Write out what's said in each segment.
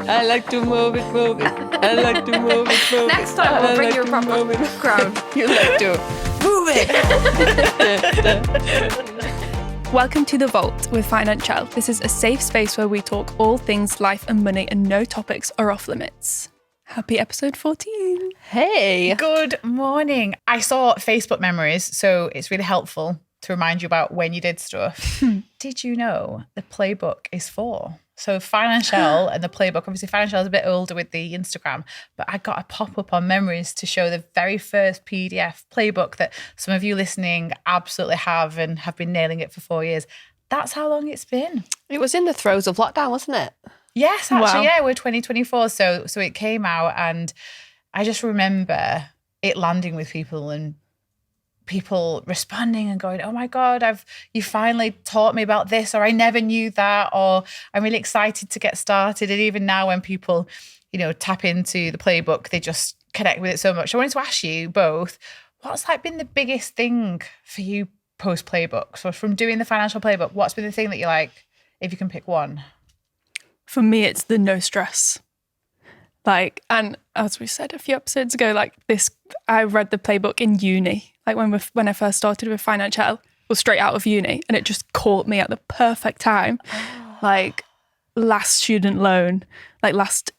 I like to move it. I like to move it. Next time we'll bring you a proper crown. You like to move it. Welcome to The Vault with Financielle. This is a safe space where we talk all things life and money and no topics are off limits. Happy episode 14. Hey. Good morning. I saw Facebook memories, so it's really helpful to remind you about when you did stuff. Did you know the Playbook is 4? So Financielle and the Playbook, obviously Financielle is a bit older with the Instagram, but I got a pop-up on memories to show the very first PDF Playbook that some of you listening absolutely have and have been nailing it for 4 years. That's how long it's been. It was in the throes of lockdown, wasn't it? Yes, actually, Wow. yeah, we're 2024. So it came out and I just remember it landing with people and people responding and going, oh my God, you finally taught me about this, or I never knew that, or I'm really excited to get started. And even now when people, tap into the Playbook, they just connect with it so much. I wanted to ask you both, what's been the biggest thing for you post Playbook? So from doing the financial Playbook, what's been the thing that you like, if you can pick one? For me, it's the no stress. And as we said a few episodes ago, I read the Playbook in uni. When I first started with Financielle, was straight out of uni, and it just caught me at the perfect time. Last student loan, last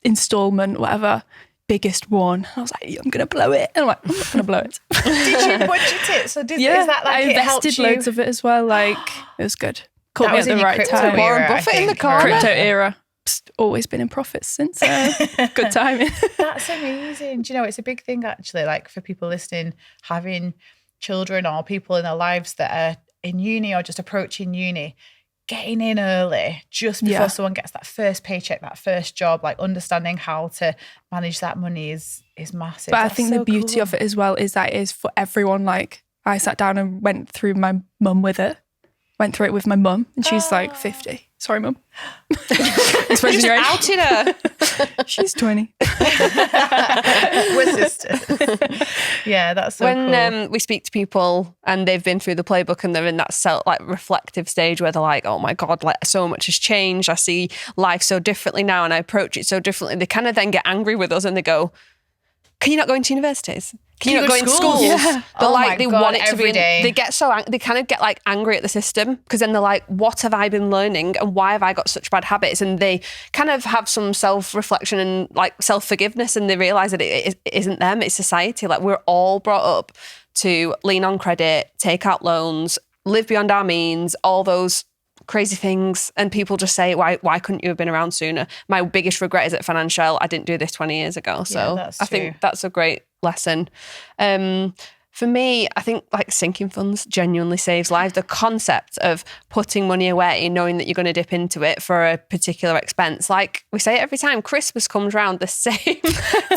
installment, whatever, biggest one. I was like, I'm going to blow it. And I'm like, I'm not going to blow it. Did you budget it? So is that I it helped invested you? loads of it as well. It was good. Caught That me was at in the your right crypto time. era, Warren I Buffett in the think, corner. right? Crypto era. Just always been in profits since. Good timing. That's amazing. Do you know, it's a big thing actually, for people listening, having children or people in their lives that are in uni or just approaching uni, getting in early just before someone gets that first paycheck, that first job, understanding how to manage that money is massive. But I That's think so the beauty cool. of it as well is that it is for everyone. I sat down and went through my mum with it. Went through it with my mum, and she's 50. Sorry, mum. Exposing your age. Outed her. She's 20. We're sisters. Yeah, that's so cool. When we speak to people and they've been through the Playbook and they're in that reflective stage where they're like, oh my God, so much has changed. I see life so differently now and I approach it so differently. They kind of then get angry with us and they go, can you not go into universities? Can you not go into schools? Yeah. Oh They God, want it to every be. day. They get they kind of get angry at the system because then they're like, what have I been learning and why have I got such bad habits? And they kind of have some self-reflection and self-forgiveness, and they realise that it isn't them, it's society. We're all brought up to lean on credit, take out loans, live beyond our means, all those crazy things, and people just say, why couldn't you have been around sooner? My biggest regret is at Financielle, I didn't do this 20 years ago. So that's I true. think that's a great lesson. For me, I think sinking funds genuinely saves lives. The concept of putting money away, knowing that you're going to dip into it for a particular expense. We say it every time, Christmas comes around the same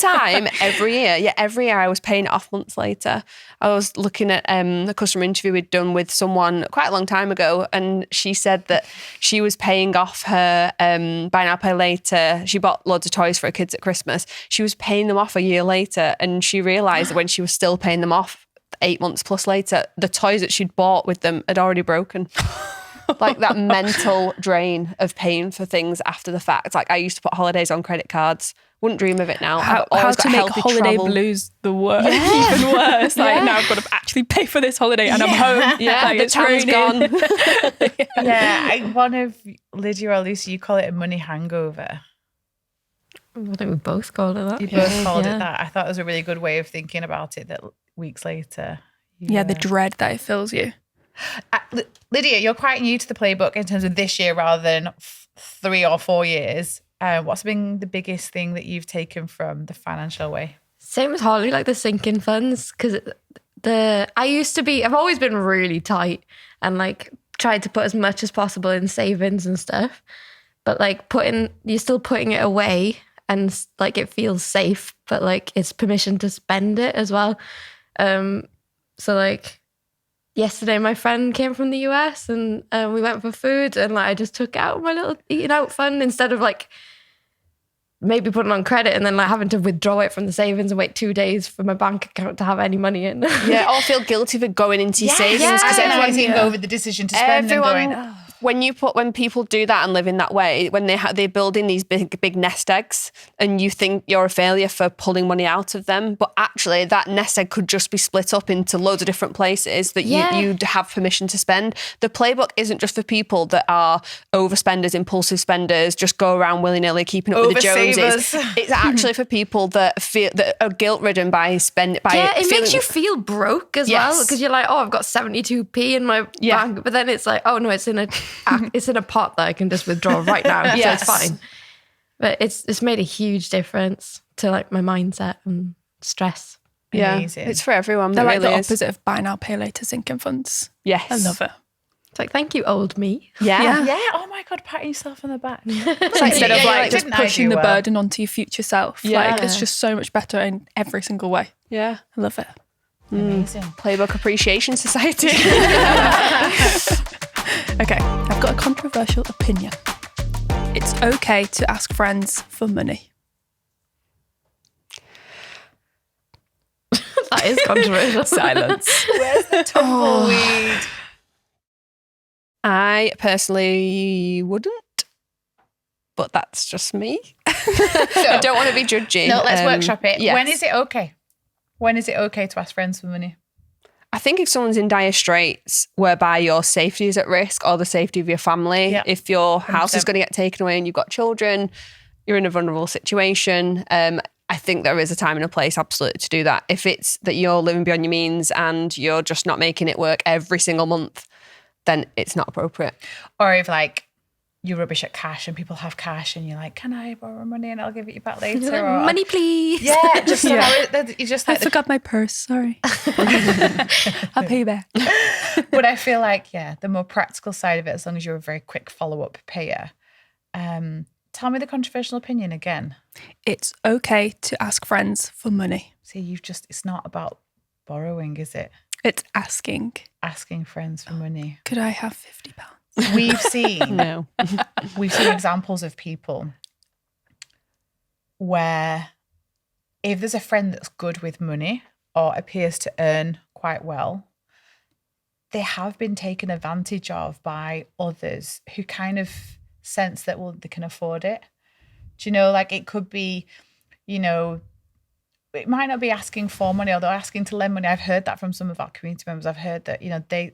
time every year. Yeah, every year I was paying it off months later. I was looking at a customer interview we'd done with someone quite a long time ago, and she said that she was paying off her buy now, pay later. She bought loads of toys for her kids at Christmas. She was paying them off a year later, and she realised that when she was still paying them off 8 months plus later, the toys that she'd bought with them had already broken. That mental drain of paying for things after the fact. I used to put holidays on credit cards. Wouldn't dream of it now. How to make holiday blues the worst, even worse. Now I've got to actually pay for this holiday and I'm home. Yeah, the it's town's raining. gone. Yeah, one of Lydia or Lucy, you call it a money hangover. I think we both called it that. You both called it that. I thought it was a really good way of thinking about it, that weeks later. The dread that it fills you. Lydia, you're quite new to the Playbook in terms of this year rather than 3 or 4 years. What's been the biggest thing that you've taken from the Financial way? Same as Holly, the sinking funds, because I've always been really tight and tried to put as much as possible in savings and stuff, but you're still putting it away and it feels safe, but it's permission to spend it as well. So yesterday my friend came from the US and we went for food, and I just took out my little eating out fund instead of maybe putting on credit and then having to withdraw it from the savings and wait 2 days for my bank account to have any money in. Yeah, or feel guilty for going into your savings because because everyone's over the decision to spend and going, when people do that and live in that way, when they're building these big nest eggs, and you think you're a failure for pulling money out of them, but actually that nest egg could just be split up into loads of different places that you'd have permission to spend. The playbook isn't just for people that are overspenders, impulsive spenders, just go around willy-nilly keeping up with the Joneses. It's actually for people that feel that are guilt-ridden by spending. It makes you feel broke as well, because you're like, oh, I've got 72p in my bank, but then it's like, oh no, it's in a pot that I can just withdraw right now, so it's fine. But it's made a huge difference to like my mindset and stress. Amazing. It's for everyone. They're like really the is. opposite of buy now, pay later sinking funds. Yes. I love it. It's like, thank you, old me. Yeah. Oh my God, patting yourself on the back. Instead of like just pushing the well. burden onto your future self. Yeah. Like it's just so much better in every single way. Yeah. I love it. Amazing. Playbook Appreciation Society. Okay, I've got a controversial opinion. It's okay to ask friends for money. That is controversial. Silence. Where's the tumbleweed? I personally wouldn't, but that's just me. I don't want to be judgy. No, let's workshop it. Yes. When is it okay? When is it okay to ask friends for money? I think if someone's in dire straits whereby your safety is at risk or the safety of your family, if your house is 100%. going to get taken away and you've got children, you're in a vulnerable situation. I think there is a time and a place absolutely to do that. If it's that you're living beyond your means and you're just not making it work every single month, then it's not appropriate. Or if like you're rubbish at cash and people have cash and you're like, can I borrow money and I'll give it you back later? Like, Or, money, please. yeah, just you just I like forgot my purse, sorry. I'll pay you back. But I feel like, the more practical side of it, as long as you're a very quick follow-up payer. Tell me the controversial opinion again. It's okay to ask friends for money. See, it's not about borrowing, is it? It's asking. Asking friends for money. Could I have £50? We've seen No. we've seen examples of people where if there's a friend that's good with money or appears to earn quite well, they have been taken advantage of by others who kind of sense that, well, they can afford it. Do you know, like it could be, it might not be asking for money, although asking to lend money. I've heard that from some of our community members. I've heard that,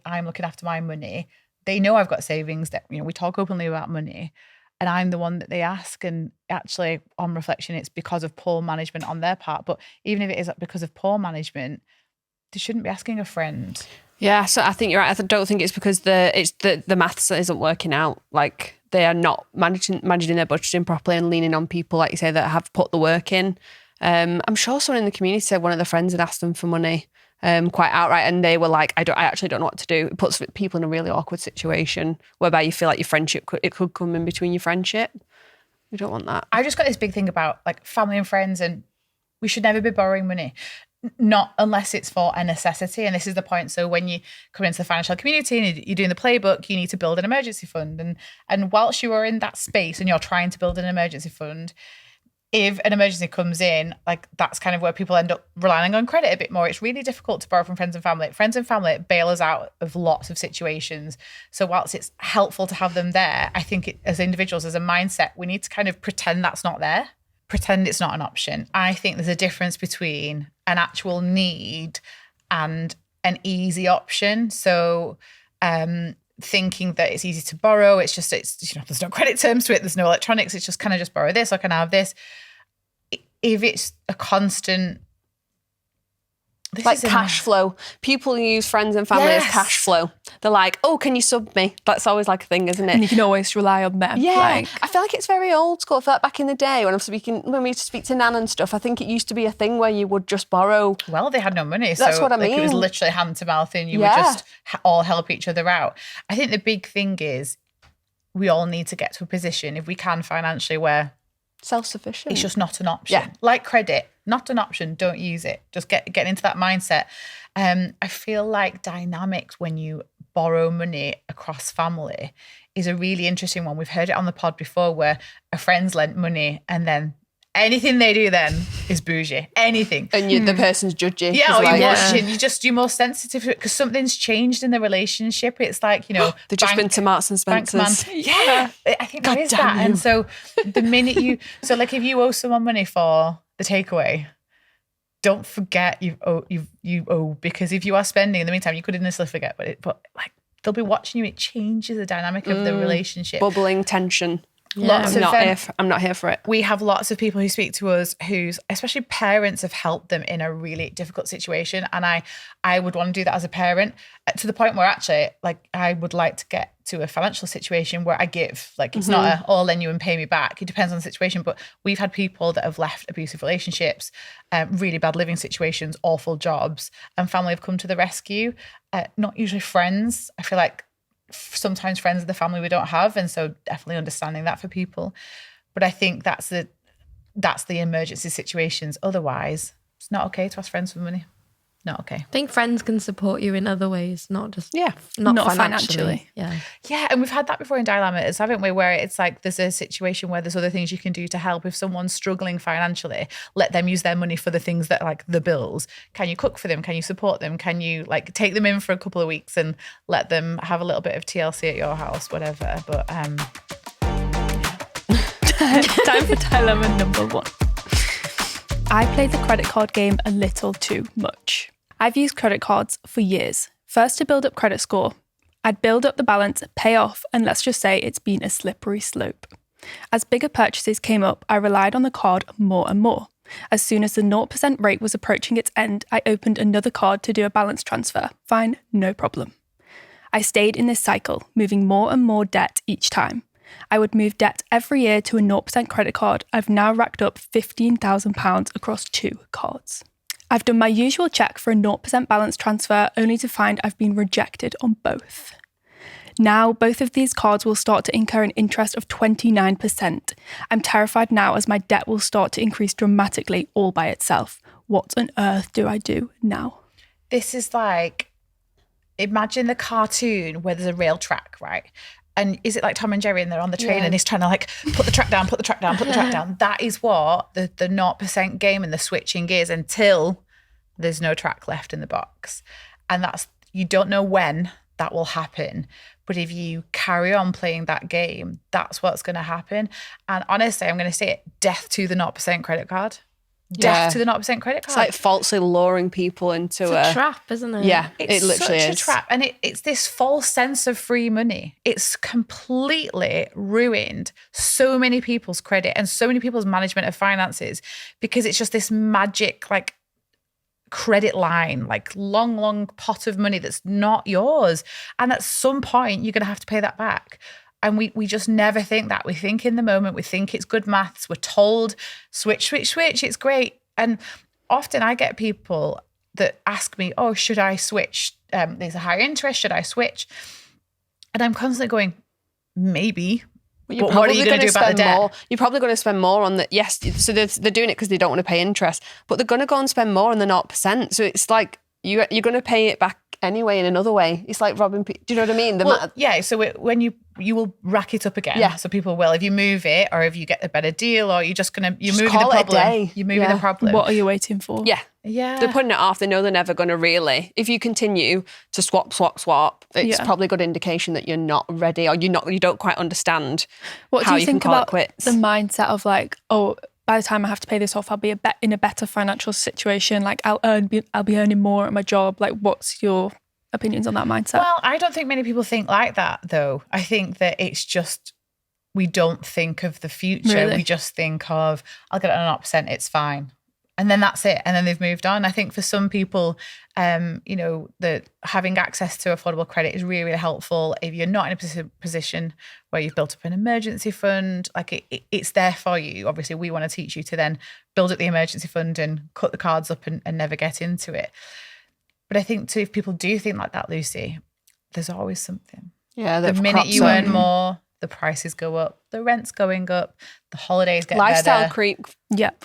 I'm looking after my money. They know I've got savings, that, we talk openly about money, and I'm the one that they ask. And actually, on reflection, it's because of poor management on their part. But even if it is because of poor management, they shouldn't be asking a friend. Yeah, so I think you're right. I don't think it's because the maths isn't working out. Like they are not managing their budgeting properly and leaning on people, like you say, that have put the work in. I'm sure someone in the community said one of their friends had asked them for money quite outright, and they were like, I actually don't know what to do. It puts people in a really awkward situation whereby you feel like your friendship could come in between your friendship. We don't want that. I just got this big thing about like family and friends, and we should never be borrowing money. Not unless it's for a necessity. And this is the point. So when you come into the financial community and you're doing the playbook, you need to build an emergency fund. And whilst you are in that space and you're trying to build an emergency fund, if an emergency comes in, like that's kind of where people end up relying on credit a bit more. It's really difficult to borrow from friends and family. Friends and family bail us out of lots of situations. So whilst it's helpful to have them there, I think as individuals, as a mindset, we need to kind of pretend that's not there. Pretend it's not an option. I think there's a difference between an actual need and an easy option. So thinking that it's easy to borrow, it's there's no credit terms to it, there's no electronics, it's just, can I just borrow this or can I have this? If it's a constant, like cash flow. People use friends and family as cash flow. They're like, oh, can you sub me? That's always like a thing, isn't it? And you can always rely on them. Yeah, I feel like it's very old school. I feel like back in the day when we used to speak to Nan and stuff, I think it used to be a thing where you would just borrow. Well, they had no money. That's so what I mean. It was literally hand to mouth and you would just all help each other out. I think the big thing is we all need to get to a position, if we can financially, where self-sufficient. it's just not an option. Yeah. Like credit, not an option. Don't use it. Just get into that mindset. I feel like dynamics when you borrow money across family is a really interesting one. We've heard it on the pod before where a friend's lent money and then Anything they do then is bougie. Anything. And the person's judgy. Yeah, or like, you're watching, you're more sensitive to it because something's changed in the relationship. It's like, they've just been to Marks and Spencer's. Yeah, I think there is that. And so the minute if you owe someone money for the takeaway, don't forget you owe, because if you are spending in the meantime, you could innocently forget, but like they'll be watching you. It changes the dynamic of the relationship. Bubbling tension. Yeah. I'm not here for it. We have lots of people who speak to us whose, especially parents, have helped them in a really difficult situation. And I would want to do that as a parent, to the point where actually, like, I would like to get to a financial situation where I give. Like, it's not all lend you and pay me back. It depends on the situation. But we've had people that have left abusive relationships, really bad living situations, awful jobs, and family have come to the rescue. Not usually friends. I feel like sometimes friends of the family we don't have, and so definitely understanding that for people. But I think that's the emergency situations. Otherwise, it's not okay to ask friends for money. Not okay. I think friends can support you in other ways, not just not financially. Yeah, and we've had that before in dilemmas, haven't we? Where it's like there's a situation where there's other things you can do to help. If someone's struggling financially, let them use their money for the things that, like, the bills. Can you cook for them? Can you support them? Can you, like, take them in for a couple of weeks and let them have a little bit of TLC at your house, whatever. But time for dilemma number 1. I play the credit card game a little too much. I've used credit cards for years. First to build up credit score. I'd build up the balance, pay off, and let's just say it's been a slippery slope. As bigger purchases came up, I relied on the card more and more. As soon as the 0% rate was approaching its end, I opened another card to do a balance transfer. Fine, no problem. I stayed in this cycle, moving more and more debt each time. I would move debt every year to a 0% credit card. I've now racked up £15,000 across 2 cards. I've done my usual check for a 0% balance transfer, only to find I've been rejected on both. Now, both of these cards will start to incur an interest of 29%. I'm terrified now as my debt will start to increase dramatically all by itself. What on earth do I do now? this is like, imagine the cartoon where there's a rail track, right? And is it like Tom and Jerry and they're on the train and he's trying to like put the track down, put the track down, put the track down. That is what the 0% game and the switching gears until there's no track left in the box. And that's, you don't know when that will happen. But if you carry on playing that game, that's what's going to happen. And honestly, I'm going to say it, death to the 0% credit card. Death to the 0% credit card. It's like falsely luring people into It's a trap, isn't it? Yeah, it's it literally such is. a trap. And it's this false sense of free money. It's completely ruined so many people's credit and so many people's management of finances because it's just this magic like credit line, like long pot of money that's not yours. And at some point, you're going to have to pay that back. And we just never think that. We think in the moment, we think it's good maths. We're told, switch, it's great. And often I get people that ask me, oh, should I switch? There's a higher interest, should I switch? And I'm constantly going, maybe. But what are you going to do about the debt? You're probably going to spend more on the, yes, so they're doing it because they don't want to pay interest, but they're going to go and spend more on the 0%. So it's like, you're going to pay it back anyway in another way. It's like robbing people. Do you know what I mean? Yeah. So when you will rack it up again. Yeah. So people will, if you move it or if you get a better deal or you're just moving the call it a problem. day. You're moving the problem. What are you waiting for? Yeah. Yeah. They're putting it off. They know they're never going to really. If you continue to swap, it's probably a good indication that you're not ready or you don't quite understand what how do you think can call about it quits. the mindset of like, oh, by the time I have to pay this off, I'll be in a better financial situation. Like I'll be earning more at my job. Like, what's your opinions on that mindset? Well, I don't think many people think like that, though. I think that it's just we don't think of the future. Really? We just think of, I'll get it on 0%, it's fine. And then that's it. And then they've moved on. I think for some people, that having access to affordable credit is really, really helpful. If you're not in a position where you've built up an emergency fund, like it's there for you. Obviously, we want to teach you to then build up the emergency fund and cut the cards up and never get into it. But I think too, if people do think like that, Lucy, there's always something. Yeah, the minute you earn more, the prices go up, the rent's going up, the holidays get lifestyle better. creep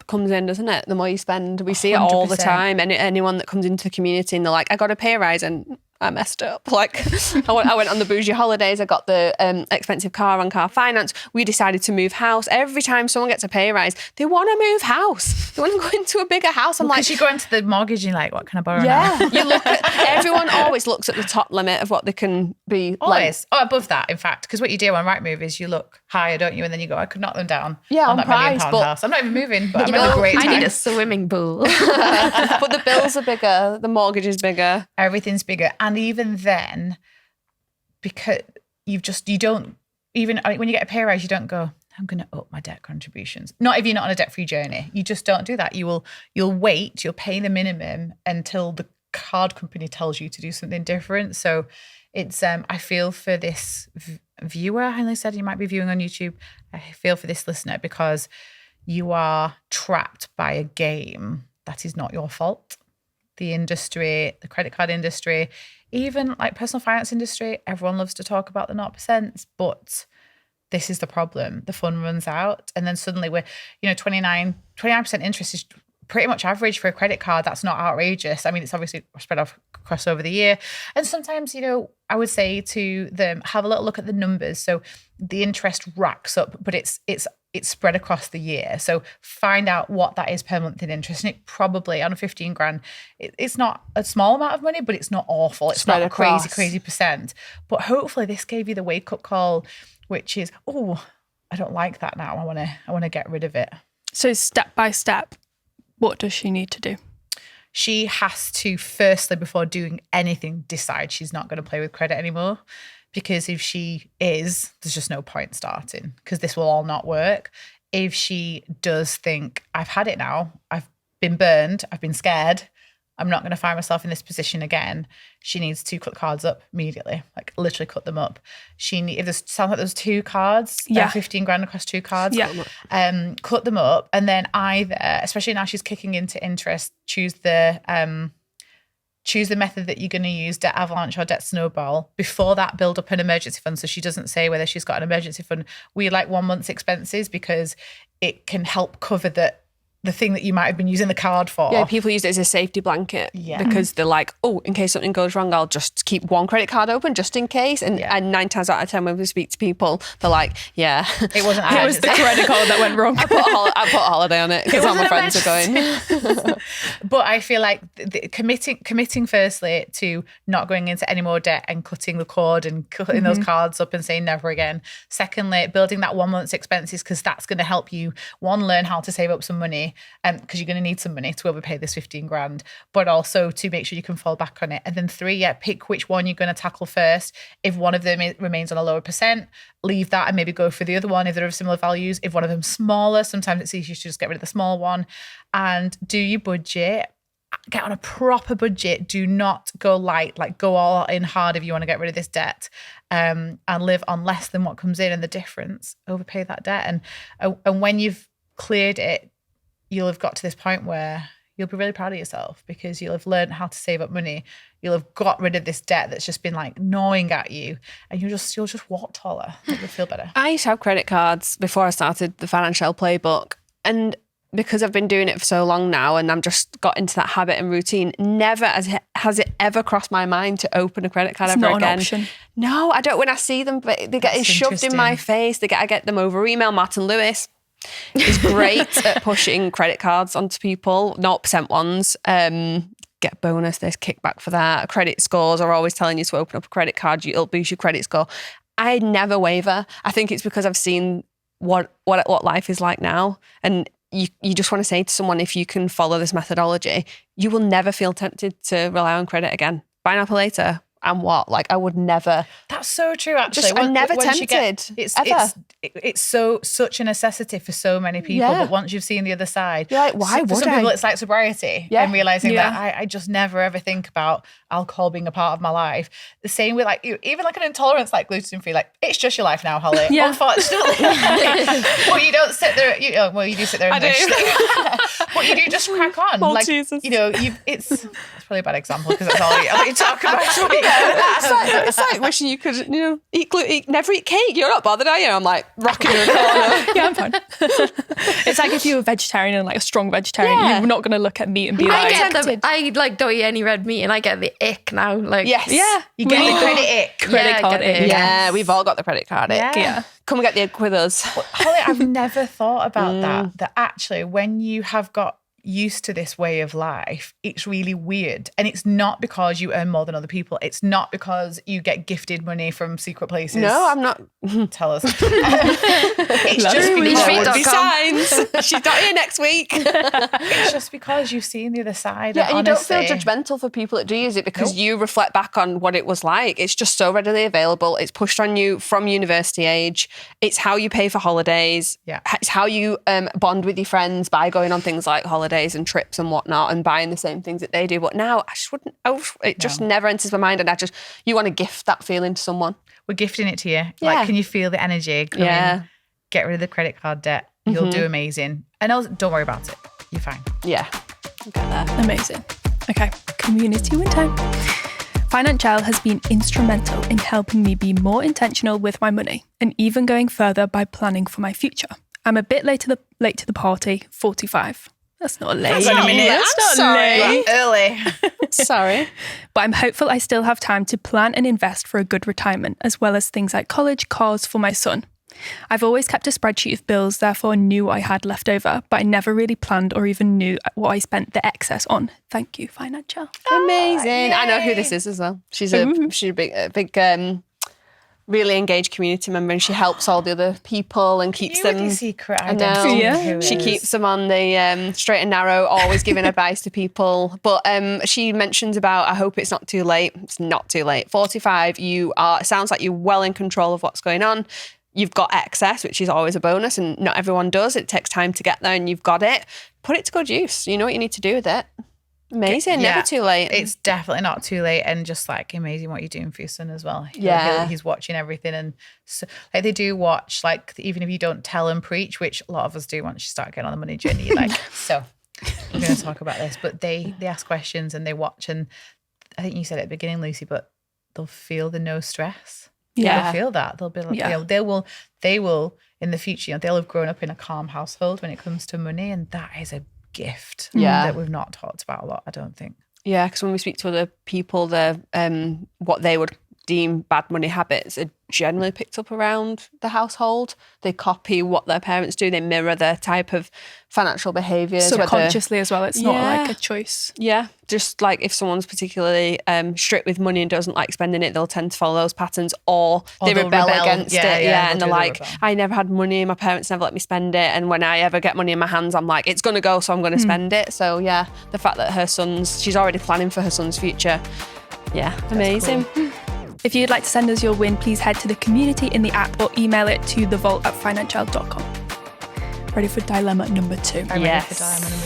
comes in, doesn't it? The more you spend, we see it 100%. all the time. And anyone that comes into the community and they're like, I got a pay rise, and I messed up. Like, I went on the bougie holidays. I got the expensive car on car finance. We decided to move house. Every time someone gets a pay rise, they want to move house. They want to go into a bigger house. I'm like, because you go into the mortgage and you're like, what can I borrow now? yeah. You look at, everyone always looks at the top limit of what they can be. Always. Above that, in fact. Because what you do on Rightmove is you look higher, don't you? And then you go, I could knock them down Yeah, on on that £1 million price, but- house. I'm not even moving, but I'm having a great time. I need a swimming pool. But the bills are bigger. The mortgage is bigger. Everything's bigger. And even then, because you don't, even when you get a pay rise, you don't go, I'm going to up my debt contributions. Not if you're not on a debt-free journey. You just don't do that. You'll wait, you'll pay the minimum until the card company tells you to do something different. So it's, I feel for this viewer, Henley said you might be viewing on YouTube. I feel for this listener because you are trapped by a game that is not your fault. The industry, the credit card industry, even like personal finance industry, everyone loves to talk about the 0%, but this is the problem. The fund runs out and then suddenly we're, 29% interest is pretty much average for a credit card. That's not outrageous. I mean, it's obviously spread across over the year. And sometimes, I would say to them, have a little look at the numbers. So the interest racks up, but it's spread across the year. So find out what that is per month in interest. And it probably on a 15 grand, it's not a small amount of money, but it's not awful. It's Spread not across. a crazy percent. But hopefully this gave you the wake up call, which is, I don't like that now. I want to get rid of it. So step by step, what does she need to do? She has to, firstly, before doing anything, decide she's not going to play with credit anymore. Because if she is, there's just no point starting because this will all not work. If she does think, I've had it now, I've been burned, I've been scared, I'm not going to find myself in this position again, she needs to cut the cards up immediately, like literally cut them up. If there's sounds like there's 2 cards, 15 grand across 2 cards, cut them up and then either, especially now she's kicking into interest, choose the method that you're going to use, debt avalanche or debt snowball. Before that, build up an emergency fund. So she doesn't say whether she's got an emergency fund. We like 1 month's expenses because it can help cover the thing that you might have been using the card for. Yeah, people use it as a safety blanket because they're like, in case something goes wrong, I'll just keep one credit card open just in case. And 9 times out of 10 when we speak to people, they're like, yeah. It wasn't It was the credit card that went wrong. I put a holiday on it because all my friends are going. But I feel like committing firstly to not going into any more debt and cutting the cord and cutting those cards up and saying never again. Secondly, building that 1 month's expenses because that's going to help you, one, learn how to save up some money because you're going to need some money to overpay this 15 grand, but also to make sure you can fall back on it. And then 3, pick which one you're going to tackle first. If one of them remains on a lower percent, leave that and maybe go for the other one if they're of similar values. If one of them's smaller, sometimes it's easier to just get rid of the small one and do your budget. Get on a proper budget. Do not go light, like go all in hard if you want to get rid of this debt and live on less than what comes in and the difference, overpay that debt. And when you've cleared it, you'll have got to this point where you'll be really proud of yourself because you'll have learned how to save up money. You'll have got rid of this debt that's just been like gnawing at you and you'll just walk taller. You'll feel better. I used to have credit cards before I started the Financielle Playbook. And because I've been doing it for so long now and I'm just got into that habit and routine, never has it ever crossed my mind to open a credit card It's ever not again. an option. No, I don't. When I see them, but they get it shoved in my face. I get them over email. Martin Lewis is great at pushing credit cards onto people, 0% ones. Get bonus, there's kickback for that. Credit scores are always telling you to open up a credit card, it'll boost your credit score. I never waver. I think it's because I've seen what life is like now. And you just want to say to someone, if you can follow this methodology, you will never feel tempted to rely on credit again. Buy now, pay later. And what? Like, I would never. That's so true, actually. I'm never tempted, ever. It's such a necessity for so many people. Yeah. But once you've seen the other side, You're like, why for would some I? people, it's like sobriety and realizing that I just never ever think about alcohol being a part of my life. The same with even like an intolerance like gluten free. Like, it's just your life now, Holly. Yeah. Unfortunately, well, you don't sit there. You do sit there. And But you do just crack on. Oh, like, Jesus. you know, it's probably a bad example because that's all you talk about. It's like wishing you could, never eat cake. You're not bothered, are you? I'm like rocking in a corner. Yeah, I'm fine. It's like if you were a vegetarian and like a strong vegetarian, Yeah. you're not going to look at meat and be like, I like don't eat any red meat and I get the ick now. Like, Yes. yeah, You get the credit ick. credit card get the ick. Yeah, we've all got the credit card. Yeah. Come and get the egg with us. Holly, I've never thought about that actually when you have got used to this way of life, it's really weird. And it's not because you earn more than other people. It's not because you get gifted money from secret places. No, I'm not. Tell us. It's just Leechy.com. Be signs. She's not here next week. it's just because you've seen the other side. Yeah, and you don't feel honestly. judgmental for people that do use it because you reflect back on what it was like. It's just so readily available. It's pushed on you from university age. It's how you pay for holidays. Yeah. It's how you bond with your friends by going on things like holidays and trips and whatnot and buying the same things that they do. But now I just wouldn't, it just never enters my mind. And you want to gift that feeling to someone. We're gifting it to you. Yeah. Like, can you feel the energy? Come in, get rid of the credit card debt. You'll do amazing. And also, don't worry about it. You're fine. Yeah. I'll get there. Amazing. Okay, community win time. Financielle has been instrumental in helping me be more intentional with my money and even going further by planning for my future. I'm a bit late to the party, 45. That's not late. That's not late. That's not late. Early. Sorry. But I'm hopeful I still have time to plan and invest for a good retirement, as well as things like college, cars for my son. I've always kept a spreadsheet of bills, therefore knew I had left over, but I never really planned or even knew what I spent the excess on. Thank you, Financielle. Amazing. I know who this is as well. She's a big really engaged community member, and she helps all the other people and keeps them. Really secret I know. identity. Yeah. Who She is. keeps them on the straight and narrow, always giving advice to people. But she mentions about, I hope it's not too late. It's not too late. 45, it sounds like you're well in control of what's going on. You've got excess, which is always a bonus, and not everyone does. It takes time to get there, and you've got it. Put it to good use. You know what you need to do with it. Amazing. Yeah. Never too late. It's definitely not too late, and just like amazing what you're doing for your son as well. He's watching everything, and so, like they do watch. Like even if you don't tell and preach, which a lot of us do once you start getting on the money journey, you're like, so we're going to talk about this. But they ask questions and they watch, and I think you said at the beginning, Lucy, but they'll feel the no stress. Yeah. They'll feel that. They'll be like, they will in the future. They'll have grown up in a calm household when it comes to money, and that is a gift that we've not talked about a lot, I don't think. Yeah, because when we speak to other people, what they would deem bad money habits are generally picked up around the household. They copy what their parents do. They mirror their type of financial behaviours. Subconsciously as well. It's not like a choice. Yeah, just like if someone's particularly strict with money and doesn't like spending it, they'll tend to follow those patterns, or they rebel against it. Yeah, and they're like, I never had money, my parents never let me spend it, and when I ever get money in my hands, I'm like, it's going to go, so I'm going to spend it. So yeah, the fact that she's already planning for her son's future. Yeah, amazing. Cool. If you'd like to send us your win, please head to the community in the app or email it to thevault@financielle.com. Ready for dilemma number 2? I'm ready for dilemma number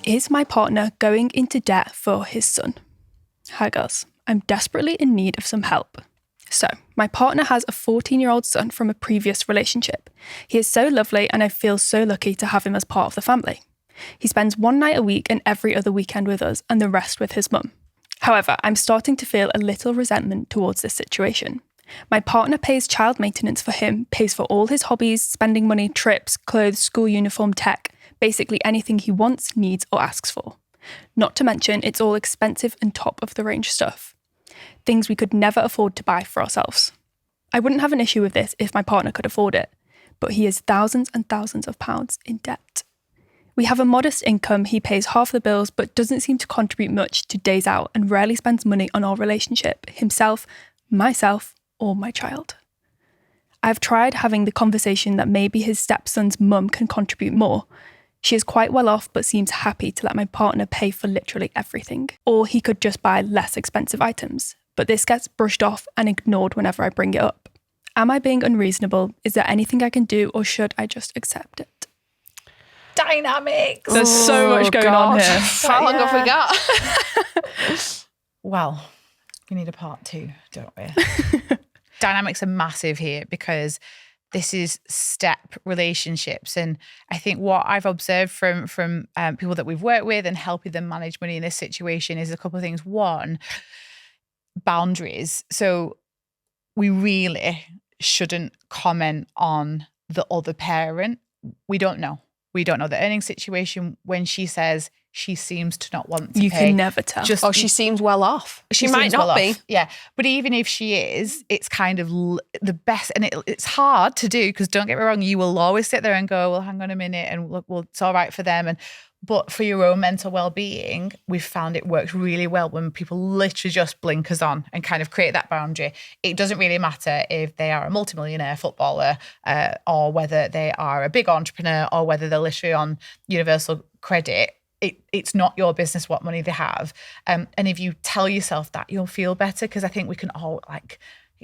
2. Is my partner going into debt for his son? Hi girls, I'm desperately in need of some help. So, my partner has a 14-year-old son from a previous relationship. He is so lovely and I feel so lucky to have him as part of the family. He spends one night a week and every other weekend with us and the rest with his mum. However, I'm starting to feel a little resentment towards this situation. My partner pays child maintenance for him, pays for all his hobbies, spending money, trips, clothes, school uniform, tech, basically anything he wants, needs or asks for. Not to mention, it's all expensive and top of the range stuff. Things we could never afford to buy for ourselves. I wouldn't have an issue with this if my partner could afford it, but he is thousands and thousands of pounds in debt. We have a modest income, he pays half the bills but doesn't seem to contribute much to days out and rarely spends money on our relationship, himself, myself or my child. I've tried having the conversation that maybe his stepson's mum can contribute more. She is quite well off but seems happy to let my partner pay for literally everything. Or he could just buy less expensive items, but this gets brushed off and ignored whenever I bring it up. Am I being unreasonable? Is there anything I can do or should I just accept it? Dynamics. There's so much going on here. How long have we got? Well, we need a part 2, don't we? Dynamics are massive here because This is step relationships. And I think what I've observed from people that we've worked with and helping them manage money in this situation is a couple of things. One, boundaries. So we really shouldn't comment on the other parent. We don't know. We don't know the earning situation. When she says she seems to not want to pay. You can never tell. She seems well off. She might seems not well be. off. Yeah. But even if she is, it's kind of the best. And it's hard to do because don't get me wrong, you will always sit there and go, well, hang on a minute and look, well, it's all right for them. But for your own mental well-being, we've found it works really well when people literally just blinkers on and kind of create that boundary. It doesn't really matter if they are a multimillionaire footballer or whether they are a big entrepreneur or whether they're literally on universal credit. It's not your business what money they have. And if you tell yourself that, you'll feel better because I think we can all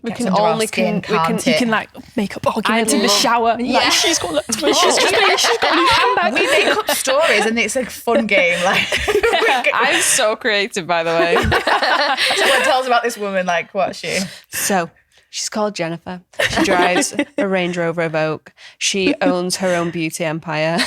you can make up arguments in the shower. And like, she's got looked at me. She's got a new handbag. We make up stories and it's a fun game. Like I'm so creative, by the way. Someone tells about this woman, like, what's she? So she's called Jennifer. She drives a Range Rover Evoque. She owns her own beauty empire.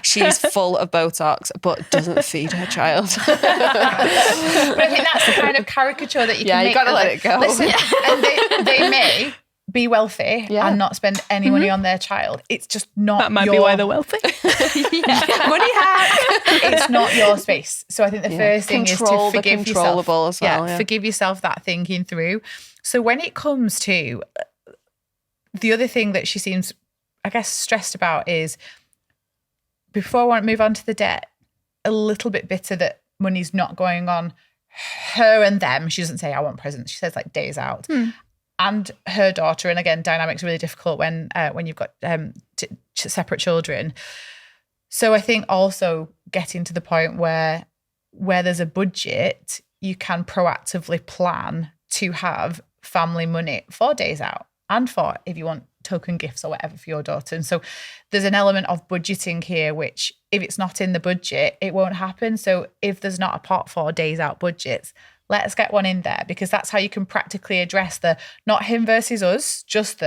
She's full of Botox, but doesn't feed her child. But I think that's the kind of caricature that you can make. Yeah, you got to let it go. Listen, and they may be wealthy and not spend any money on their child. It's just not That might be why they're wealthy. Money hack. It's not your space. So I think the first thing is to forgive yourself. As well, forgive yourself that thinking through. So when it comes to the other thing that she seems, I guess, stressed about is, before I want to move on to the debt, a little bit bitter that money's not going on her and them. She doesn't say, I want presents. She says like days out. And her daughter. And again, dynamics are really difficult when you've got separate children. So I think also getting to the point where there's a budget, you can proactively plan to have family money for days out and for if you want token gifts or whatever for your daughter. And so there's an element of budgeting here, which if it's not in the budget, it won't happen. So if there's not a pot for days out budgets, let's get one in there, because that's how you can practically address the not him versus us, just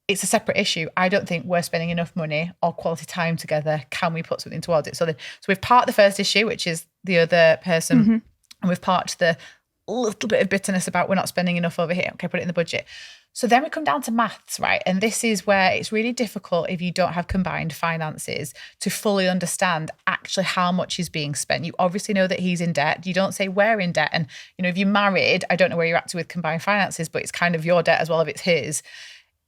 it's a separate issue. I don't think we're spending enough money or quality time together. Can we put something towards it? So we've parked the first issue, which is the other person, and we've parked the little bit of bitterness about we're not spending enough over here. Okay, put it in the budget. So then we come down to maths, right? And this is where it's really difficult if you don't have combined finances to fully understand actually how much is being spent. You obviously know that he's in debt. You don't say we're in debt. And, if you're married, I don't know where you're at to with combined finances, but it's kind of your debt as well if it's his.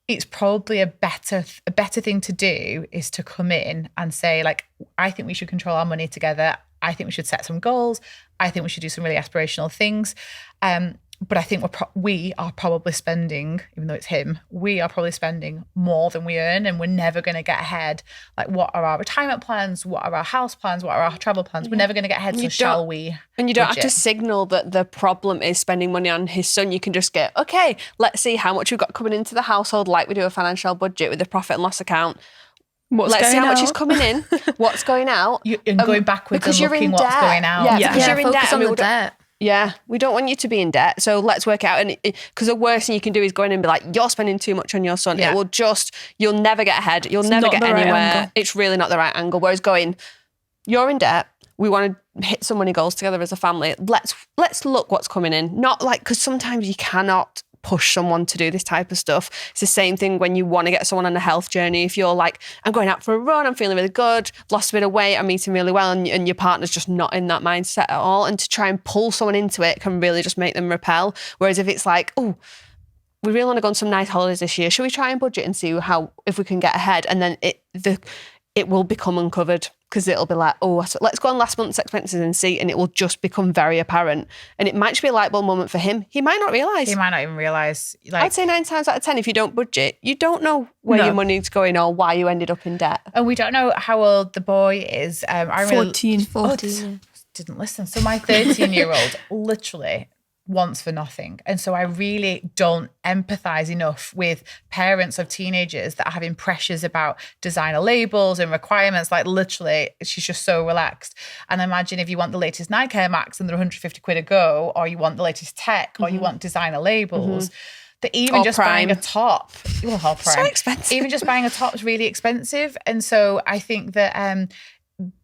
It's probably a better thing to do is to come in and say, like, I think we should control our money together. I think we should set some goals. I think we should do some really aspirational things. But I think we are probably spending, even though it's him, we are probably spending more than we earn, and we're never going to get ahead. Like, what are our retirement plans? What are our house plans? What are our travel plans? We're never going to get ahead, so shall we? And you don't have to signal that the problem is spending money on his son. You can just get, okay, let's see how much we've got coming into the household, like we do a financial budget with the profit and loss account. Let's see how much is coming in, what's going out. And going backwards and looking what's going out. Yeah, because you're in focus debt. on the debt. Yeah, we don't want you to be in debt. So let's work out. And because the worst thing you can do is go in and be like, you're spending too much on your son. Yeah. It will you'll never get ahead. You'll never get anywhere. Right, it's really not the right angle. Whereas going, you're in debt. We want to hit some money goals together as a family. Let's look what's coming in. Not like, because sometimes you cannot push someone to do this type of stuff. It's the same thing when you want to get someone on a health journey. If you're like, I'm going out for a run, I'm feeling really good, lost a bit of weight, I'm eating really well, and your partner's just not in that mindset at all, and to try and pull someone into it can really just make them repel. Whereas if it's like, oh, we really want to go on some nice holidays this year, should we try and budget and see if we can get ahead? And then it will become uncovered, because it'll be like, oh, so let's go on last month's expenses and see, and it will just become very apparent. And it might just be a light bulb moment for him. He might not realise. He might not even realise. I'd say 9 times out of 10, if you don't budget, you don't know where your money's going or why you ended up in debt. And we don't know how old the boy is. 14. Didn't listen. So my 13-year-old literally wants for nothing. And so I really don't empathise enough with parents of teenagers that are having pressures about designer labels and requirements. Like, literally, she's just so relaxed. And imagine if you want the latest Nike Air Max and they're 150 quid a go, or you want the latest tech, or you want designer labels. that even Or just Prime. buying a top, well, Prime, So expensive. even just buying a top is really expensive. And so I think that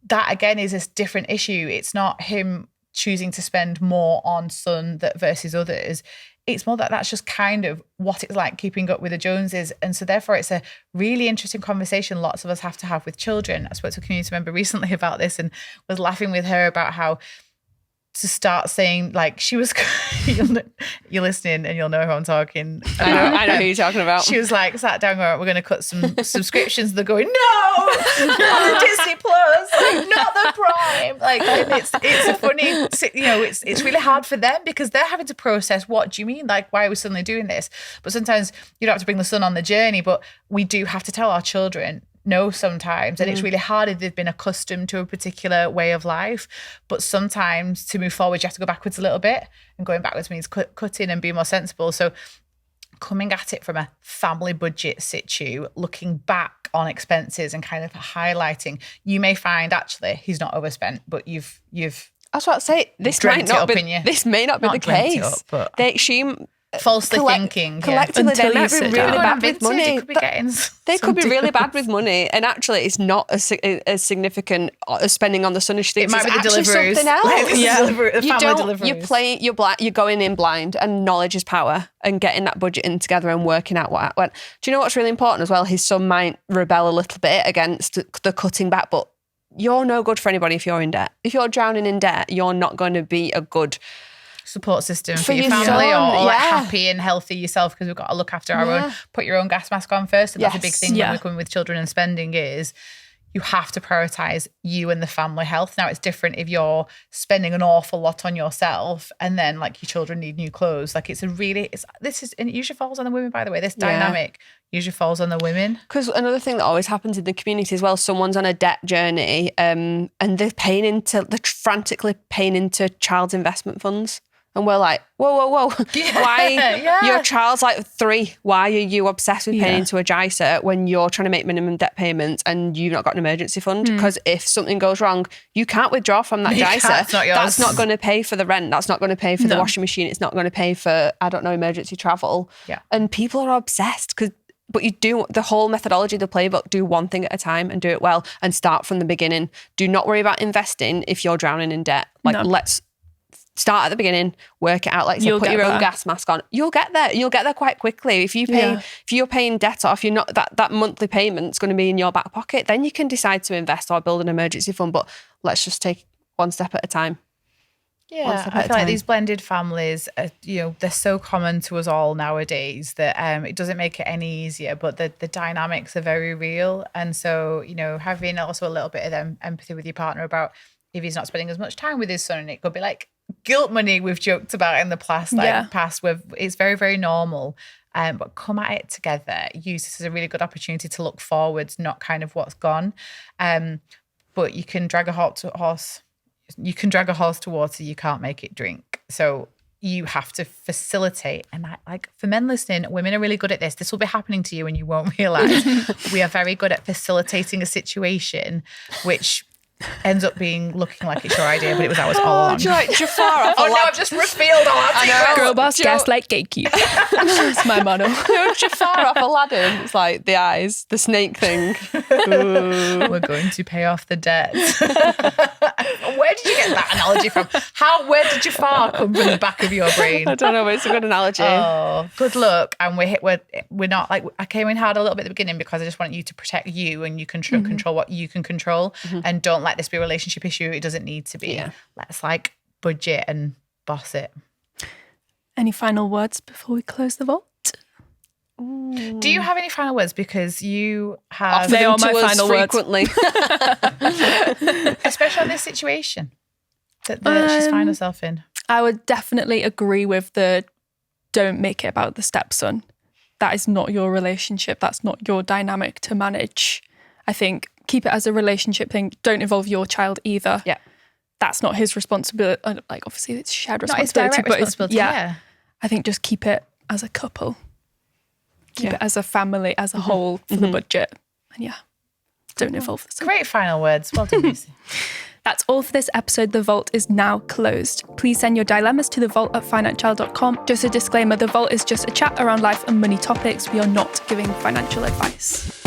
that again is a different issue. It's not him choosing to spend more on son versus others. It's more that that's just kind of what it's like keeping up with the Joneses. And so therefore it's a really interesting conversation lots of us have to have with children. I spoke to a community member recently about this and was laughing with her about how to start saying, like, she was, you're listening and you'll know who I'm talking about. I know who you're talking about. She was like, sat down going, we're going to cut some subscriptions. They're going, no, not the Disney Plus, like, not the Prime. Like, and it's a funny, it's really hard for them because they're having to process, what do you mean? Like, why are we suddenly doing this? But sometimes you don't have to bring the son on the journey, but we do have to tell our children, no, sometimes. And it's really hard if they've been accustomed to a particular way of life. But sometimes to move forward, you have to go backwards a little bit. And going backwards means cutting and being more sensible. So coming at it from a family budget situ, looking back on expenses and kind of highlighting, you may find actually he's not overspent, but you've That's what I say. This dreamt may not it up be. in you. This may not be Not the dreamt it case. up, but She falsely thinking. Collectively, Until they you might be sit really down. bad with money. It could be getting They some could be really deals. bad with money, and actually, it's not as significant as spending on the son as she It thinks. might be the It's actually deliveries. something else. Like, the You family don't. deliveries. You're going in blind, and knowledge is power. And getting that budget in together and working out what. Do you know what's really important as well? His son might rebel a little bit against the cutting back, but you're no good for anybody if you're in debt. If you're drowning in debt, you're not going to be a good support system for For your your family son, or like yeah. happy and healthy yourself, because we've got to look after our Yeah. own. Put your own gas mask on first. And that's a big Yes. thing Yeah. when we're coming with children and spending is you have to prioritize you and the family health. Now it's different if you're spending an awful lot on yourself and then like your children need new clothes. Like and it usually falls on the women, by the way. This Yeah. dynamic usually falls on the women. Because another thing that always happens in the community as well, someone's on a debt journey and they're frantically paying into child's investment funds. And we're like, whoa. Why? Yeah. Your child's like 3. Why are you obsessed with paying Yeah. into a JISA when you're trying to make minimum debt payments and you've not got an emergency fund? Because if something goes wrong, you can't withdraw from that You JISA. can't, it's not yours. That's not going to pay for the rent. That's not going to pay for the No. washing machine. It's not going to pay for, I don't know, emergency travel. Yeah. And people are obsessed but you do the whole methodology of the playbook, do one thing at a time and do it well and start from the beginning. Do not worry about investing if you're drowning in debt. Like, No. let's start at the beginning, work it out. Like, You'll put get your own there. gas mask on. You'll get there. You'll get there quite quickly. If you're paying debt off, you're not that monthly payment's going to be in your back pocket. Then you can decide to invest or build an emergency fund. But let's just take one step at a time. One Yeah, step I at a feel like time. these blended families, they're so common to us all nowadays that it doesn't make it any easier, but the dynamics are very real. And so, having also a little bit of empathy with your partner about if he's not spending as much time with his son, and it could be like guilt money we've joked about in the past, it's very, very normal. But come at it together. Use this as a really good opportunity to look forwards, not kind of what's gone. But you can drag a horse. You can drag a horse to water, you can't make it drink. So you have to facilitate. And for men listening, women are really good at this. This will be happening to you and you won't realize. We are very good at facilitating a situation which ends up looking like it's your idea, but it was ours all along. Do you like Jafar off Oh no, I've just revealed all our secrets. Girl boss, Do you know- gaslight, gatekeep. That's my motto. Jafar off Aladdin. It's like the eyes, the snake thing. Ooh. We're going to pay off the debt. Where did you get that analogy from? Where did Jafar come from the back of your brain? I don't know, but it's a good analogy. Oh, good luck. And we're not like, I came in hard a little bit at the beginning because I just want you to protect you and you can control what you can control, and don't let this be a relationship issue. It doesn't need to be. Yeah. Let's budget and boss it. Any final words before we close the vault? Do you have any final words? Because you have, Offer They them are my to us final words. frequently. especially on this situation that she's found herself in. I would definitely agree with don't make it about the stepson. That is not your relationship. That's not your dynamic to manage. I think keep it as a relationship thing. Don't involve your child either. Yeah. That's not his responsibility. Like, obviously it's shared Not his responsibility, direct but responsibility. Yeah. I think just keep it as a couple. Keep it as a family, as a whole for the budget. And don't involve the son. Great final words. Well done, Lucy. That's all for this episode. The vault is now closed. Please send your dilemmas to thevault@financielle.com. Just a disclaimer, the vault is just a chat around life and money topics. We are not giving financial advice.